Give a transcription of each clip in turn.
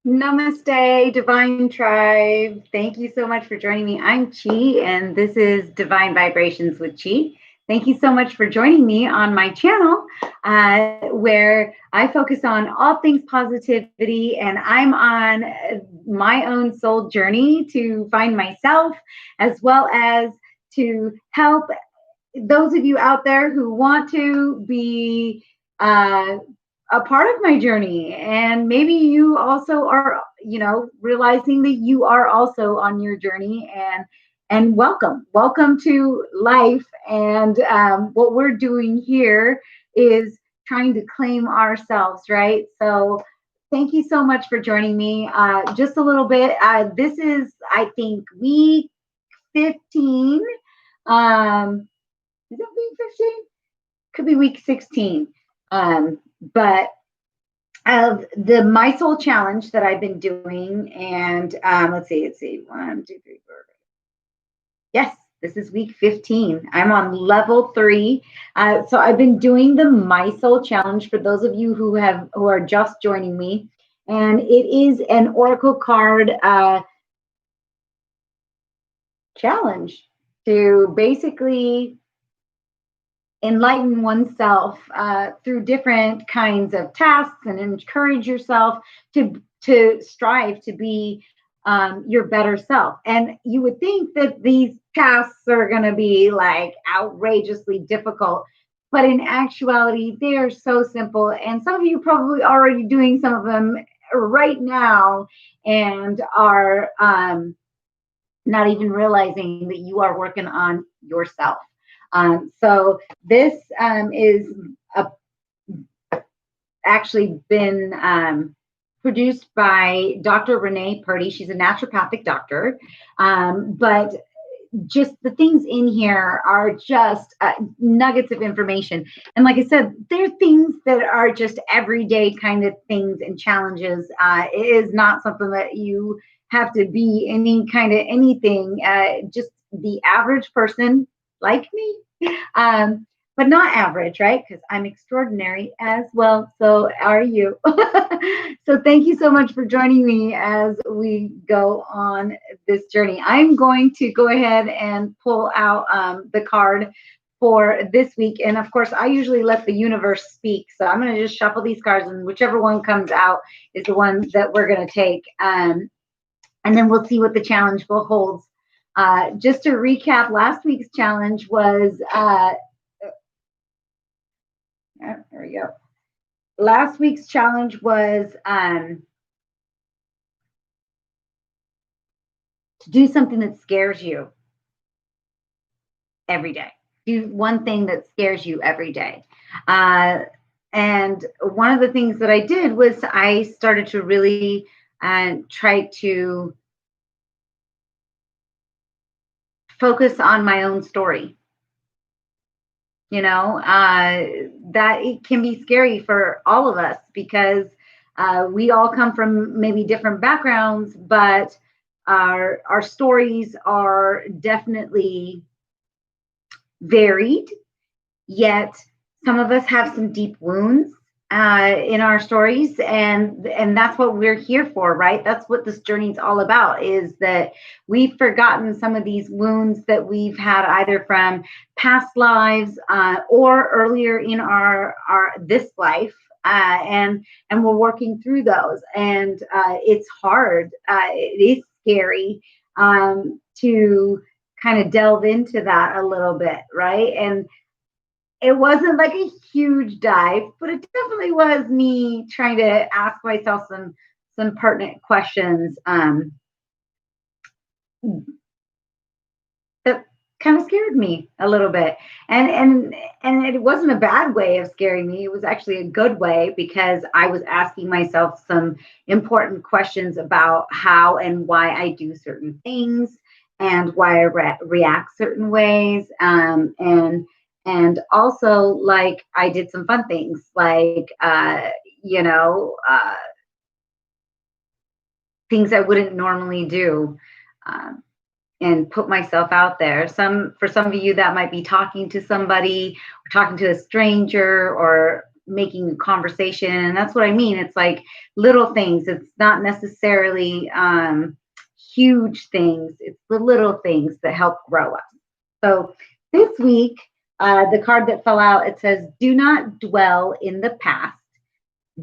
Namaste, Divine Tribe. Thank you so much for joining me. I'm Chi, and this is Divine Vibrations with Chi. Thank you so much for joining me on my channel, where I focus on all things positivity, and I'm on my own soul journey to find myself, as well as to help those of you out there who want to be a part of my journey. And maybe you also are, realizing that you are also on your journey, and welcome to life. And what we're doing here is trying to claim ourselves, right? So thank you so much for joining me. Just a little bit. This is, I think, week 15. Is it week 15? Could be week 16. But of the My Soul Challenge that I've been doing, and let's see, 1, 2, 3, 4. Yes, this is week 15. I'm on level 3. So I've been doing the My Soul Challenge for those of you who are just joining me, and it is an oracle card challenge to basically enlighten oneself through different kinds of tasks, and encourage yourself to strive to be your better self. And you would think that these tasks are going to be like outrageously difficult, but in actuality, they are so simple. And some of you probably already doing some of them right now, and are not even realizing that you are working on yourself. So this is actually been produced by Dr. Renee Purdy. She's a naturopathic doctor, but just the things in here are just nuggets of information. And like I said, they're things that are just everyday kind of things and challenges. It is not something that you have to be any kind of anything, just the average person like me, but not average, right? Because I'm extraordinary as well. So are you. So thank you so much for joining me as we go on this journey. I'm going to go ahead and pull out the card for this week. And of course, I usually let the universe speak. So I'm going to just shuffle these cards, and whichever one comes out is the one that we're going to take. And then we'll see what the challenge will hold. Just to recap, last week's challenge was, there we go. Last week's challenge was to do something that scares you every day. Do one thing that scares you every day. And one of the things that I did was I started to really try to focus on my own story. That it can be scary for all of us, because we all come from maybe different backgrounds, but our stories are definitely varied. Yet some of us have some deep wounds in our stories, and that's what we're here for, right? That's what this journey is all about, is that we've forgotten some of these wounds that we've had either from past lives or earlier in our this life, and we're working through those. And it's hard, it is scary to kind of delve into that a little bit, right? And it wasn't like a huge dive, but it definitely was me trying to ask myself some pertinent questions that kind of scared me a little bit. And it wasn't a bad way of scaring me. It was actually a good way, because I was asking myself some important questions about how and why I do certain things, and why I react certain ways, and also, like, I did some fun things, like things I wouldn't normally do, and put myself out there. For some of you, that might be talking to somebody, or talking to a stranger, or making a conversation. And that's what I mean. It's like little things. It's not necessarily huge things. It's the little things that help grow us. So this week, the card that fell out, it says, do not dwell in the past.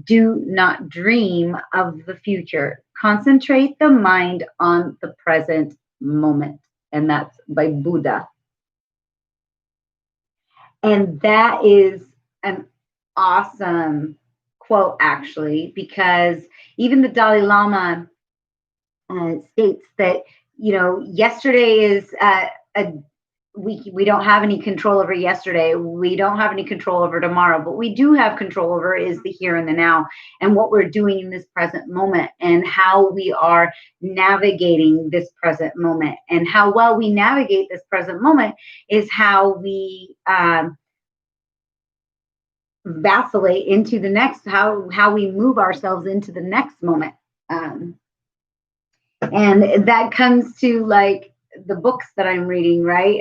Do not dream of the future. Concentrate the mind on the present moment. And that's by Buddha. And that is an awesome quote, actually, because even the Dalai Lama states that, yesterday is we don't have any control over yesterday. We don't have any control over tomorrow, but we do have control over is the here and the now, and what we're doing in this present moment, and how we are navigating this present moment. And how well we navigate this present moment is how we vacillate into the next, how we move ourselves into the next moment. And that comes to like the books that I'm reading, right?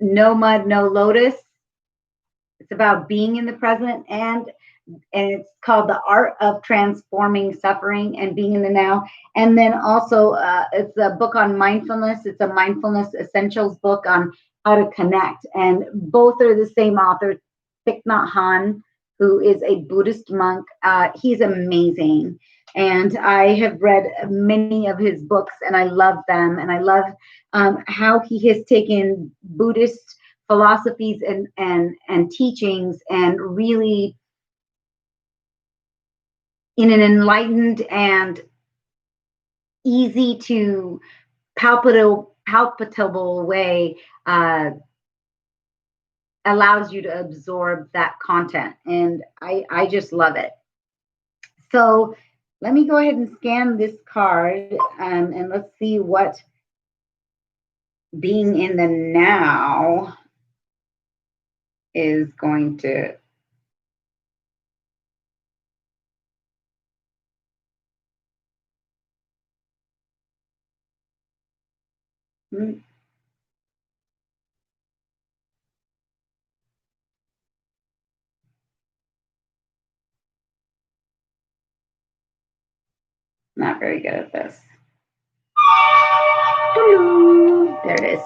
No Mud, No Lotus. It's about being in the present, and it's called The Art of Transforming Suffering and Being in the Now. And then also it's a book on mindfulness. It's a mindfulness essentials book on how to connect. And both are the same author, Thich Nhat Hahn, who is a Buddhist monk. He's amazing. And I have read many of his books, and I love them. And I love how he has taken Buddhist philosophies and teachings and really, in an enlightened and easy to palpable way, allows you to absorb that content. And I just love it. So let me go ahead and scan this card, and let's see what being in the now is going to not very good at this. There it is.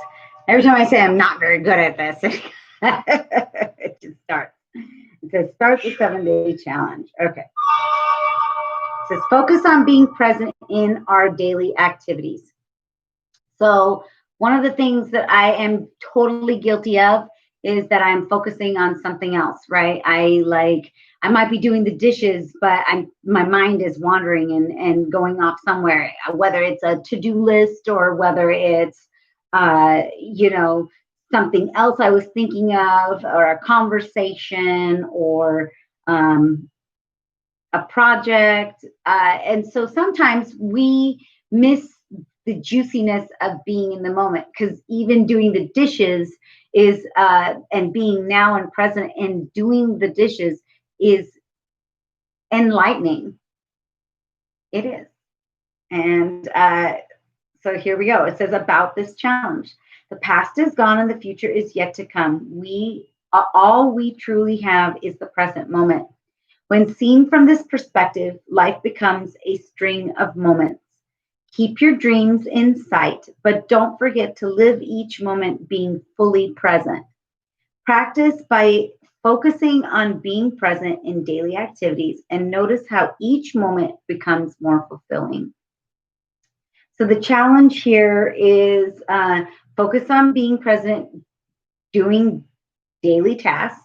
Every time I say I'm not very good at this, it just starts. It says, start the 7-day challenge. Okay. It says, focus on being present in our daily activities. So one of the things that I am totally guilty of is that I'm focusing on something else, right? I might be doing the dishes, but my mind is wandering and going off somewhere, whether it's a to-do list or whether it's, something else I was thinking of, or a conversation, or a project. And so sometimes we miss the juiciness of being in the moment, because even doing the dishes is, and being now and present and doing the dishes is enlightening. It is. And so here we go. It says, about this challenge. The past is gone and the future is yet to come. All we truly have is the present moment. When seen from this perspective, life becomes a string of moments. Keep your dreams in sight, but don't forget to live each moment being fully present. Practice by focusing on being present in daily activities, and notice how each moment becomes more fulfilling. So the challenge here is focus on being present, doing daily tasks.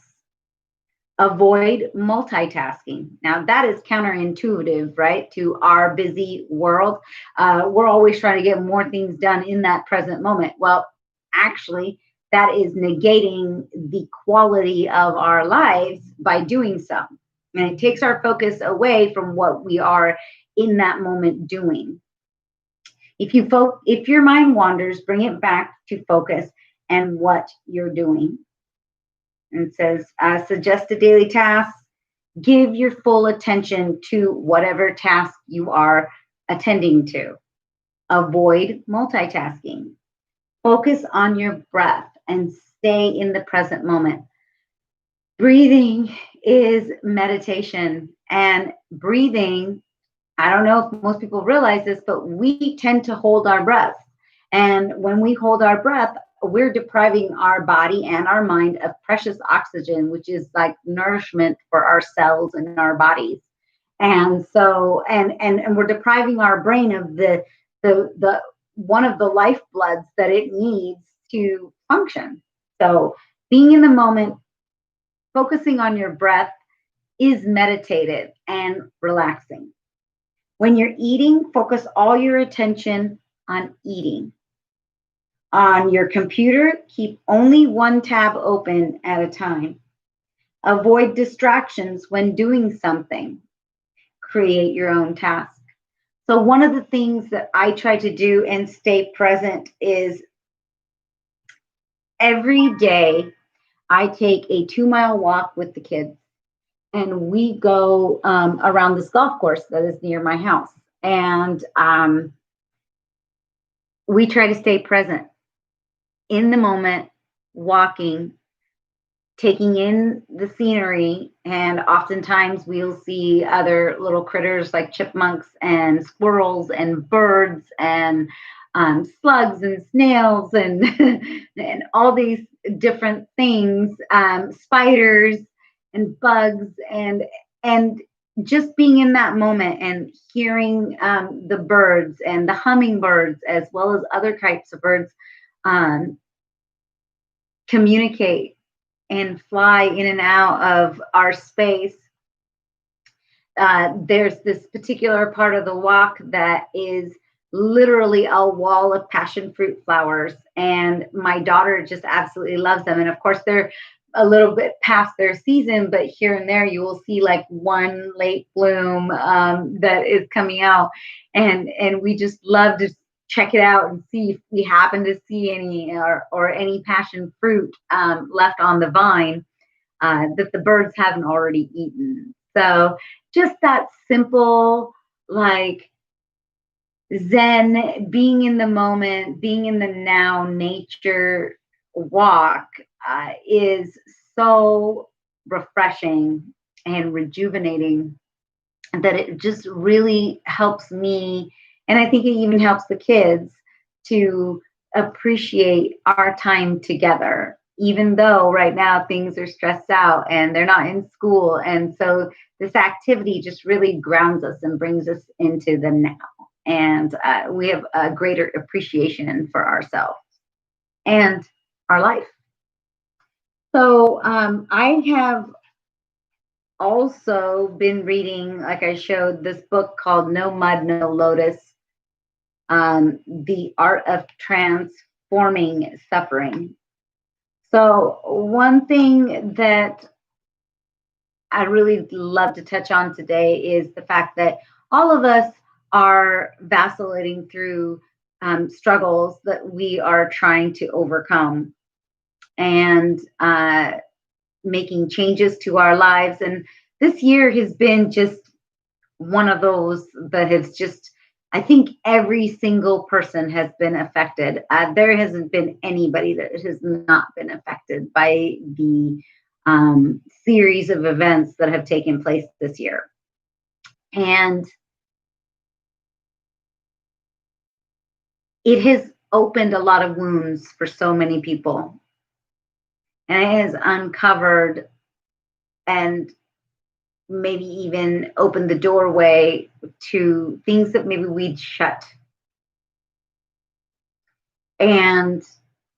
Avoid multitasking. Now that is counterintuitive, right, to our busy world. We're always trying to get more things done in that present moment. Well, actually, that is negating the quality of our lives by doing so. And it takes our focus away from what we are in that moment doing. If your mind wanders, bring it back to focus and what you're doing. And it says, suggest a daily task. Give your full attention to whatever task you are attending to. Avoid multitasking. Focus on your breath and stay in the present moment. Breathing is meditation and breathing. I don't know if most people realize this, but we tend to hold our breath. And when we hold our breath, we're depriving our body and our mind of precious oxygen, which is like nourishment for our cells and our bodies. And so, and we're depriving our brain of the one of the lifebloods that it needs to function. So being in the moment, focusing on your breath is meditative and relaxing. When you're eating, focus all your attention on eating. On your computer, keep only one tab open at a time. Avoid distractions when doing something. Create your own task. So one of the things that I try to do and stay present is every day I take a 2-mile walk with the kids, and we go around this golf course that is near my house. And we try to stay present in the moment, walking, taking in the scenery, and oftentimes we'll see other little critters like chipmunks and squirrels and birds and slugs and snails and and all these different things, spiders and bugs, and just being in that moment and hearing the birds and the hummingbirds as well as other types of birds communicate and fly in and out of our space. There's this particular part of the walk that is literally a wall of passion fruit flowers, and my daughter just absolutely loves them. And of course, they're a little bit past their season, but here and there you will see like one late bloom that is coming out, and we just love to check it out and see if we happen to see any or any passion fruit left on the vine that the birds haven't already eaten. So just that simple, like Zen, being in the moment, being in the now nature walk is so refreshing and rejuvenating that it just really helps me. And I think it even helps the kids to appreciate our time together, even though right now things are stressed out and they're not in school. And so this activity just really grounds us and brings us into the now. And we have a greater appreciation for ourselves and our life. So I have also been reading, like I showed, this book called No Mud, No Lotus, The Art of Transforming Suffering. So one thing that I really love to touch on today is the fact that all of us are vacillating through struggles that we are trying to overcome, and making changes to our lives. And this year has been just one of those that has just, I think every single person has been affected. There hasn't been anybody that has not been affected by the series of events that have taken place this year. And it has opened a lot of wounds for so many people. And it has uncovered and maybe even opened the doorway to things that maybe we'd shut. And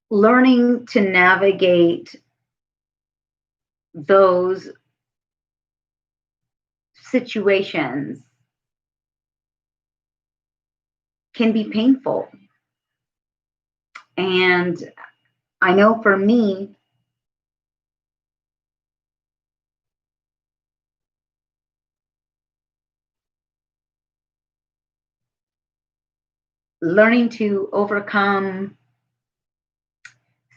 learning to navigate those situations can be painful. And I know for me, learning to overcome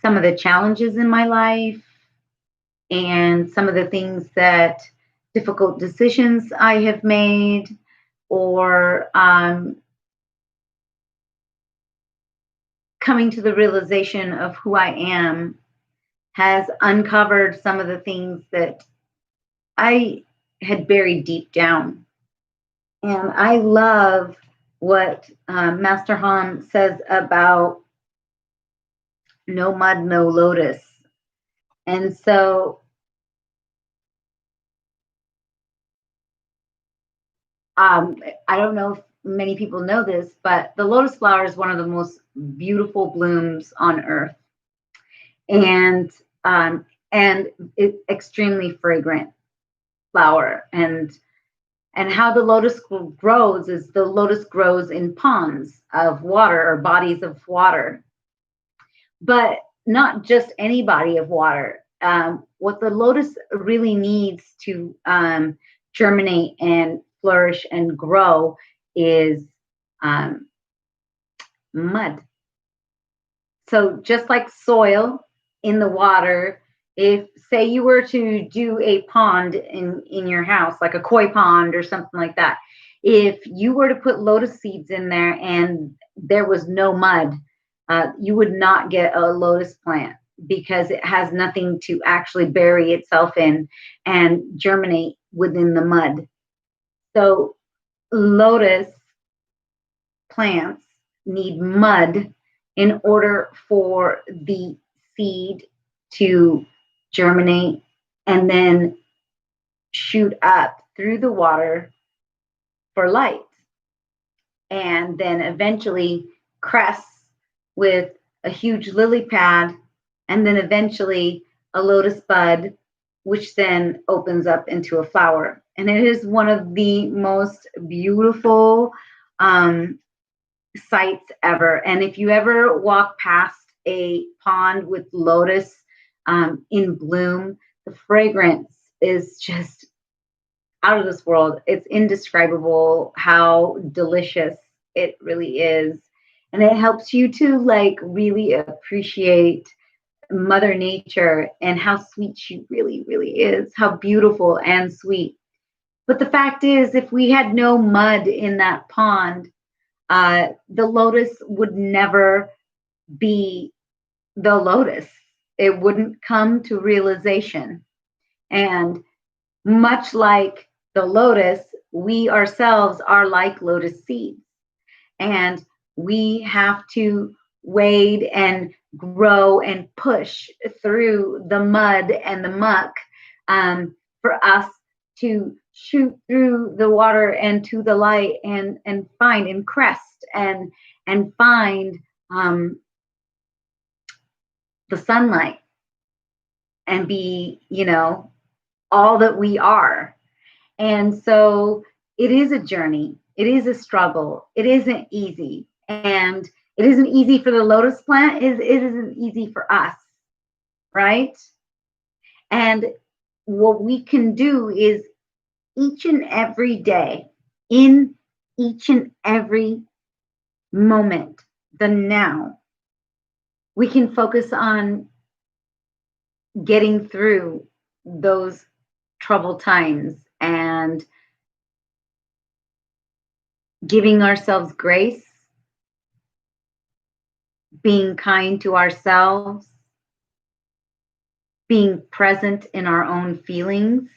some of the challenges in my life and some of the things that difficult decisions I have made, or coming to the realization of who I am, has uncovered some of the things that I had buried deep down. And I love what Master Hahn says about no mud, no lotus. And so I don't know if many people know this, but the lotus flower is one of the most beautiful blooms on earth, and um, it's extremely fragrant flower. And how the lotus grows is the lotus grows in ponds of water or bodies of water, but not just any body of water. What the lotus really needs to germinate and flourish and grow is um, mud. So just like soil in the water, if say you were to do a pond in your house, like a koi pond or something like that, if you were to put lotus seeds in there and there was no mud, you would not get a lotus plant because it has nothing to actually bury itself in and germinate within the mud. So lotus plants need mud in order for the seed to germinate and then shoot up through the water for light, and then eventually crest with a huge lily pad, and then eventually a lotus bud, which then opens up into a flower. And it is one of the most beautiful sights ever. And if you ever walk past a pond with lotus in bloom, the fragrance is just out of this world. It's indescribable how delicious it really is. And it helps you to like really appreciate Mother Nature and how sweet she really, really is, how beautiful and sweet. But the fact is, if we had no mud in that pond, the lotus would never be the lotus. It wouldn't come to realization. And much like the lotus, we ourselves are like lotus seeds. And we have to wade and grow and push through the mud and the muck for us to shoot through the water and to the light and find and crest and find the sunlight and be, all that we are. And so it is a journey. It is a struggle. It isn't easy. And it isn't easy for the lotus plant. It isn't easy for us, right? And what we can do is each and every day, in each and every moment, the now, we can focus on getting through those troubled times and giving ourselves grace, being kind to ourselves, being present in our own feelings.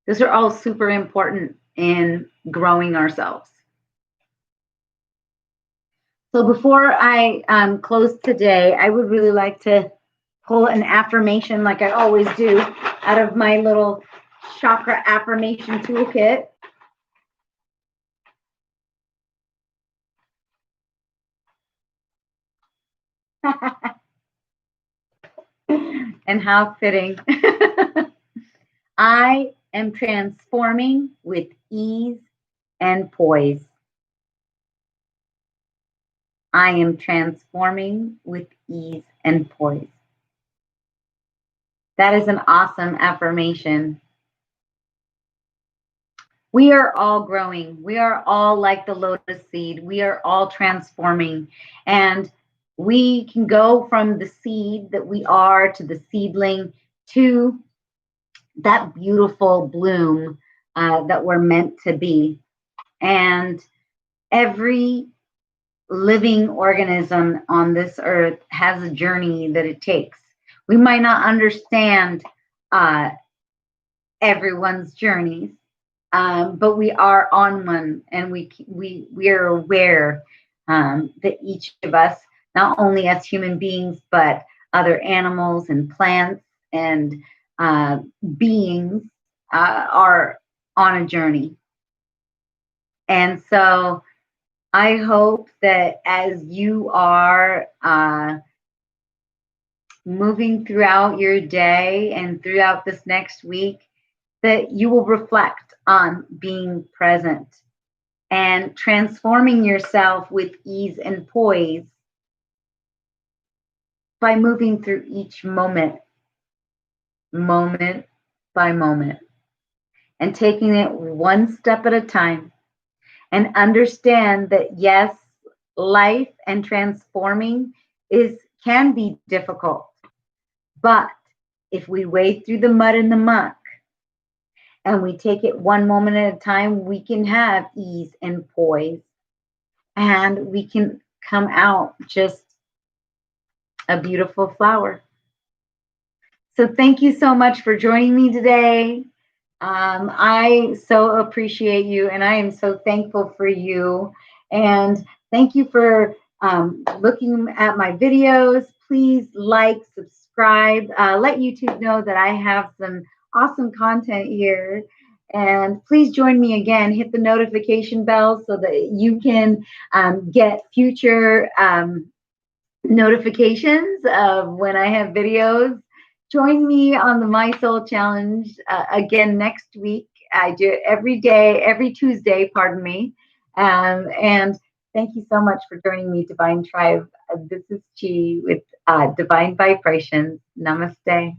Those are all super important in growing ourselves. So before I close today, I would really like to pull an affirmation like I always do out of my little chakra affirmation toolkit. And how fitting. I am transforming with ease and poise. I am transforming with ease and poise. That is an awesome affirmation. We are all growing. We are all like the lotus seed. We are all transforming. And we can go from the seed that we are to the seedling to that beautiful bloom that we're meant to be. And every living organism on this earth has a journey that it takes. We might not understand uh, everyone's journeys, but we are on one, and we are aware that each of us, not only as human beings, but other animals and plants and uh, beings, are on a journey. And so I hope that as you are moving throughout your day and throughout this next week, that you will reflect on being present and transforming yourself with ease and poise by moving through each moment, moment by moment, and taking it one step at a time. And understand that yes, life and transforming can be difficult, but if we wade through the mud and the muck and we take it one moment at a time, we can have ease and poise, and we can come out just a beautiful flower. So thank you so much for joining me today. I so appreciate you, and I am so thankful for you. And thank you for looking at my videos. Please like, subscribe, let YouTube know that I have some awesome content here. And please join me again. Hit the notification bell so that you can get future notifications of when I have videos. Join me on the My Soul Challenge again next week. I do it every day, every Tuesday, pardon me. And thank you so much for joining me, Divine Tribe. This is Chi with Divine Vibrations. Namaste.